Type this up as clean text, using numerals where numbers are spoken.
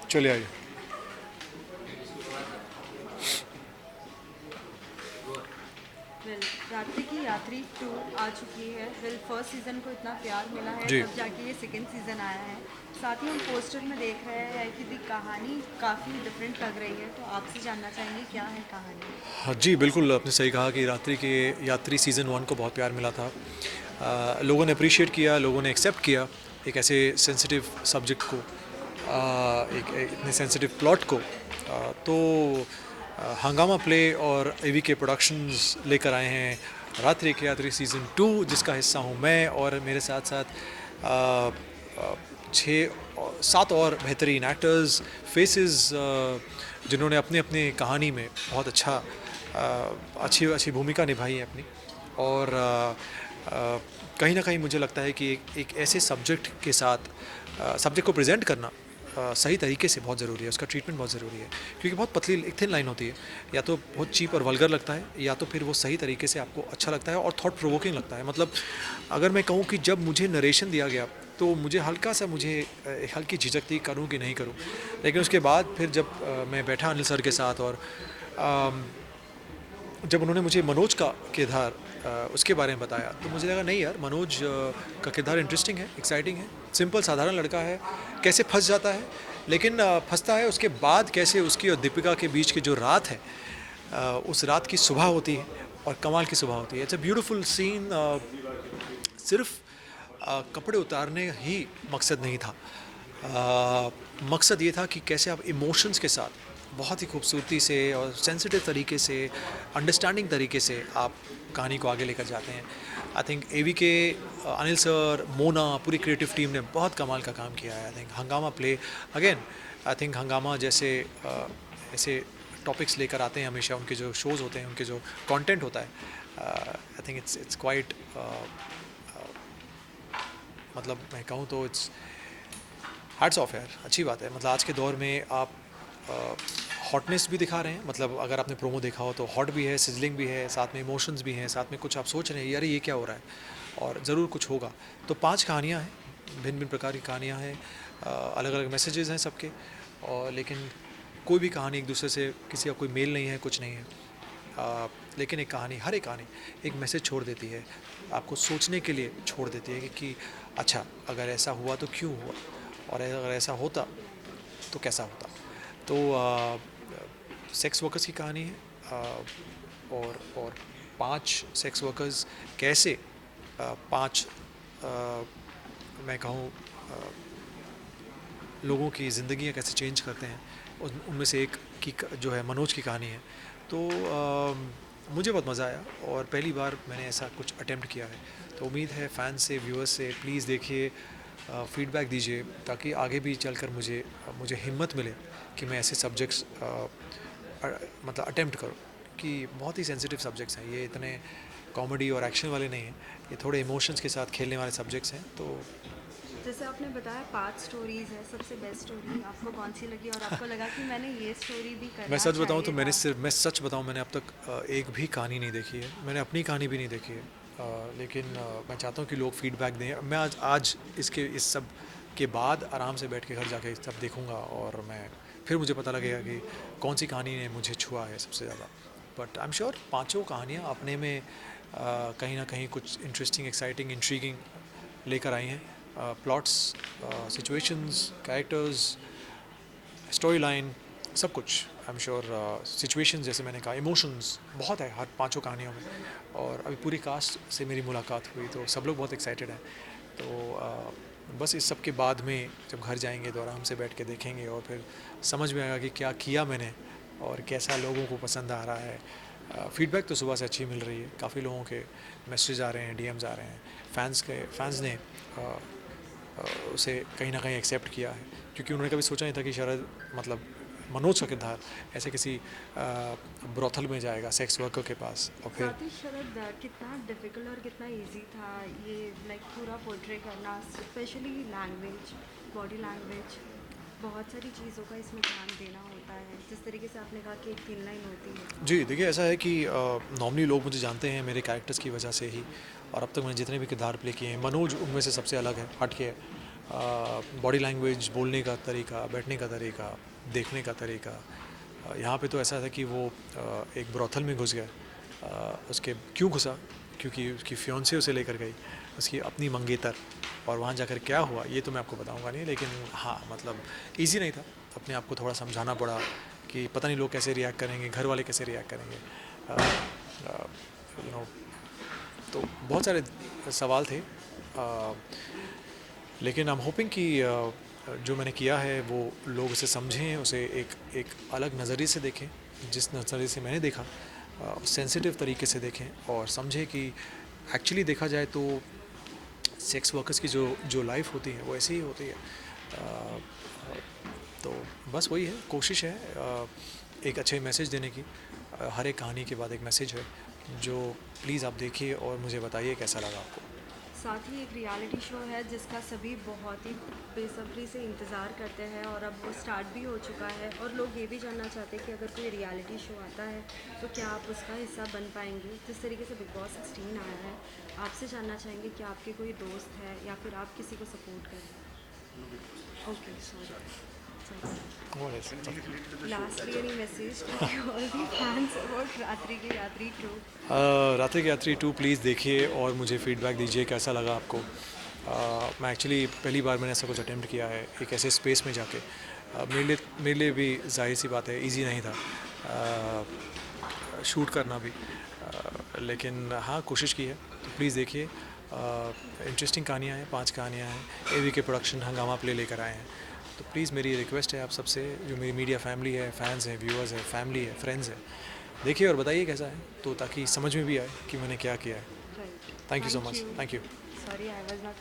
चलिए आइए। वेल, रात्रि की यात्री 2 आ चुकी है। वेल, फर्स्ट सीज़न को इतना प्यार मिला है, जी। तब जाके ये सेकंड सीज़न आया है। साथ ही हम पोस्टर में देख रहे हैं कि दी कहानी काफ़ी डिफरेंट लग रही है, तो आपसे जानना चाहेंगे क्या है कहानी? हाँ जी, बिल्कुल आपने सही कहा कि रात्रि के यात्री सीज़न 1 को बहुत प्यार मिला था। लोगों ने अप्रिशिएट किया, लोगों ने एक्सेप्ट किया एक ऐसे सेंसिटिव सब्जेक्ट को, एक इतने सेंसिटिव प्लॉट को। तो हंगामा प्ले और एवी के प्रोडक्शंस लेकर आए हैं रात्रि के यात्री सीज़न 2, जिसका हिस्सा हूँ मैं, और मेरे साथ साथ अ, अ, 6 7 और बेहतरीन एक्टर्स, फेसेस, जिन्होंने अपने अपने कहानी में बहुत अच्छी अच्छी भूमिका निभाई है अपनी। और कहीं ना कहीं मुझे लगता है कि एक ऐसे सब्जेक्ट के साथ सब्जेक्ट को प्रेजेंट करना सही तरीके से बहुत ज़रूरी है, उसका ट्रीटमेंट बहुत ज़रूरी है, क्योंकि बहुत पतली एक थिन लाइन होती है। या तो बहुत चीप और वल्गर लगता है, या तो फिर वो सही तरीके से आपको अच्छा लगता है और थॉट प्रोवोकिंग लगता है। मतलब अगर मैं कहूँ कि जब मुझे नरेशन दिया गया, तो मुझे हल्का सा हल्की झिझक थी, करूँ कि नहीं करूँ। लेकिन उसके बाद फिर जब मैं बैठा अनिल सर के साथ, और अम, जब उन्होंने मुझे मनोज का किरदार उसके बारे में बताया, तो मुझे लगा नहीं यार, मनोज का किरदार इंटरेस्टिंग है, एक्साइटिंग है। सिंपल साधारण लड़का है, कैसे फंस जाता है, लेकिन फंसता है, उसके बाद कैसे उसकी और दीपिका के बीच की जो रात है, उस रात की सुबह होती है, और कमाल की सुबह होती है। It's a beautiful scene. सिर्फ कपड़े उतारने ही मकसद नहीं था। मकसद ये था कि कैसे आप इमोशंस के साथ बहुत ही खूबसूरती से और सेंसिटिव तरीके से, अंडरस्टैंडिंग तरीके से आप कहानी को आगे लेकर जाते हैं। आई थिंक एवी के अनिल सर, मोना, पूरी क्रिएटिव टीम ने बहुत कमाल का काम किया है। आई थिंक हंगामा प्ले अगेन, आई थिंक हंगामा जैसे ऐसे टॉपिक्स लेकर आते हैं हमेशा, उनके जो शोज़ होते हैं, उनके जो कंटेंट होता है, आई थिंक इट्स क्वाइट, मतलब मैं कहूँ तो इट्स हैट्स ऑफ यार, अच्छी बात है। मतलब आज के दौर में आप हॉटनेस भी दिखा रहे हैं। मतलब अगर आपने प्रोमो देखा हो तो हॉट भी है, सिजलिंग भी है, साथ में इमोशंस भी हैं, साथ में कुछ आप सोच रहे हैं यार ये क्या हो रहा है, और ज़रूर कुछ होगा। तो 5 कहानियाँ हैं, भिन्न भिन्न प्रकार की कहानियाँ हैं, अलग अलग मैसेजेस हैं सबके, और लेकिन कोई भी कहानी एक दूसरे से किसी का कोई मेल नहीं है, कुछ नहीं है। लेकिन एक कहानी, हर एक कहानी एक मैसेज छोड़ देती है, आपको सोचने के लिए छोड़ देती है कि अच्छा, अगर ऐसा हुआ तो क्यों हुआ, और अगर ऐसा होता तो कैसा होता। तो सेक्स वर्कर्स की कहानी है, और 5 सेक्स वर्कर्स कैसे 5 मैं कहूँ लोगों की ज़िंदगियाँ कैसे चेंज करते हैं। उनमें से एक की जो है मनोज की कहानी है। तो मुझे बहुत मज़ा आया, और पहली बार मैंने ऐसा कुछ अटेम्प्ट किया है। तो उम्मीद है फ़ैन्स से, व्यूअर्स से, प्लीज़ देखिए, फ़ीडबैक दीजिए, ताकि आगे भी चलकर मुझे हिम्मत मिले कि मैं ऐसे सब्जेक्ट्स मतलब अटेम्प्ट करूँ, कि बहुत ही सेंसिटिव सब्जेक्ट्स हैं ये, इतने कॉमेडी और एक्शन वाले नहीं हैं, ये थोड़े इमोशंस के साथ खेलने वाले सब्जेक्ट्स हैं। तो जैसे आपने बताया 5 स्टोरीज़ है, सबसे बेस्ट स्टोरी आपको कौन सी लगी और आपको लगा कि मैंने ये स्टोरी भी मैं करना सच बताऊं तो चाहिए था? मैं सच बताऊं, मैंने अब तक एक भी कहानी नहीं देखी है, मैंने अपनी कहानी भी नहीं देखी है। लेकिन मैं चाहता हूं कि लोग फीडबैक दें। मैं आज इस सब के बाद आराम से बैठ के घर जाके सब देखूंगा, और मैं फिर मुझे पता लगेगा कि कौन सी कहानी ने मुझे छुआ है सबसे ज़्यादा। बट आई एम श्योर पाँचों कहानियाँ अपने में कहीं ना कहीं कुछ इंटरेस्टिंग, एक्साइटिंग, इंट्रीगिंग लेकर आई हैं। Plots, situations, characters, story line, सब कुछ। आई एम श्योर सिचुएशन, जैसे मैंने कहा, इमोशंस बहुत है हर पांचों कहानियों में। और अभी पूरी कास्ट से मेरी मुलाकात हुई, तो सब लोग बहुत एक्साइटेड हैं। तो बस इस सब के बाद में जब घर जाएंगे तो आराम से बैठ के देखेंगे, और फिर समझ में आएगा कि क्या किया मैंने और कैसा लोगों को पसंद आ रहा है। फीडबैक तो सुबह से अच्छी मिल रही है, काफ़ी लोगों के मैसेज आ रहे हैं, डीएम्स आ रहे हैं। फैंस ने उसे कहीं ना कहीं एक्सेप्ट किया है, क्योंकि उन्होंने कभी सोचा नहीं था कि शायद, मतलब मनोज का किरदार ऐसे किसी ब्रोथल में जाएगा, सेक्स वर्कर के पास, और फिर साथ ही शरद, कितना डिफ़िकल्ट और कितना इजी था ये लाइक पूरा पोर्ट्रे करना, स्पेशली लैंग्वेज, बॉडी लैंग्वेज, बहुत सारी चीज़ों का इसमें ध्यान देना होता है। जिस तरीके से आपने कहा कि एक थिन लाइन होती है। जी देखिए, ऐसा है कि नॉर्मली लोग मुझे जानते हैं मेरे कैरेक्टर्स की वजह से ही, और अब तक मैंने जितने भी किरदार प्ले किए हैं, मनोज उनमें से सबसे अलग है, हट के है। बॉडी लैंग्वेज, बोलने का तरीका, बैठने का तरीका, देखने का तरीका। यहाँ पे तो ऐसा था कि वो एक ब्रॉथल में घुस गया। उसके क्यों घुसा? क्योंकि उसकी फियोंसे उसे लेकर गई, उसकी अपनी मंगेतर, और वहाँ जाकर क्या हुआ ये तो मैं आपको बताऊँगा नहीं, लेकिन हाँ मतलब ईजी नहीं था। अपने आप को थोड़ा समझाना पड़ा कि पता नहीं लोग कैसे रिएक्ट करेंगे, घर वाले कैसे रिएक्ट करेंगे, यू नो। तो बहुत सारे सवाल थे, लेकिन आई एम होपिंग कि जो मैंने किया है वो लोग उसे समझें, उसे एक अलग नज़रिए से देखें, जिस नज़रिए से मैंने देखा, सेंसिटिव तरीके से देखें और समझें कि एक्चुअली देखा जाए तो सेक्स वर्कर्स की जो लाइफ होती है वो ऐसी ही होती है। तो बस वही है, कोशिश है एक अच्छे मैसेज देने की। हर एक कहानी के बाद एक मैसेज है जो प्लीज़ आप देखिए और मुझे बताइए कैसा लगा आपको। साथ ही एक रियलिटी शो है जिसका सभी बहुत ही बेसब्री से इंतज़ार करते हैं और अब वो स्टार्ट भी हो चुका है, और लोग ये भी जानना चाहते हैं कि अगर कोई रियलिटी शो आता है तो क्या आप उसका हिस्सा बन पाएंगे। जिस तरीके से बिग बॉस 16 आया है, आपसे जानना चाहेंगे कि आपके कोई दोस्त है या फिर आप किसी को सपोर्ट करें। Okay, sorry. Lastly any message to all the fans about Raatri ki यात्री 2? रात्रि की यात्री 2 प्लीज़ देखिए और मुझे फीडबैक दीजिए कैसा लगा आपको। मैं एक्चुअली पहली बार मैंने ऐसा कुछ अटेम्प्ट किया है एक ऐसे स्पेस में जाके। मेरे लिए भी जाहिर सी बात है इजी नहीं था शूट करना भी, लेकिन हाँ कोशिश की है। तो प्लीज़ देखिए, इंटरेस्टिंग कहानियाँ हैं, 5 कहानियाँ हैं। एवी के प्रोडक्शन हंगामा प्ले लेकर आए हैं। तो प्लीज़ मेरी रिक्वेस्ट है आप सबसे, जो मेरी मीडिया फैमिली है, फैंस हैं, व्यूअर्स हैं, फैमिली है, फ्रेंड्स हैं, देखिए और बताइए कैसा है, तो ताकि समझ में भी आए कि मैंने क्या किया है। Right, thank you so much. Thank you. Sorry I was not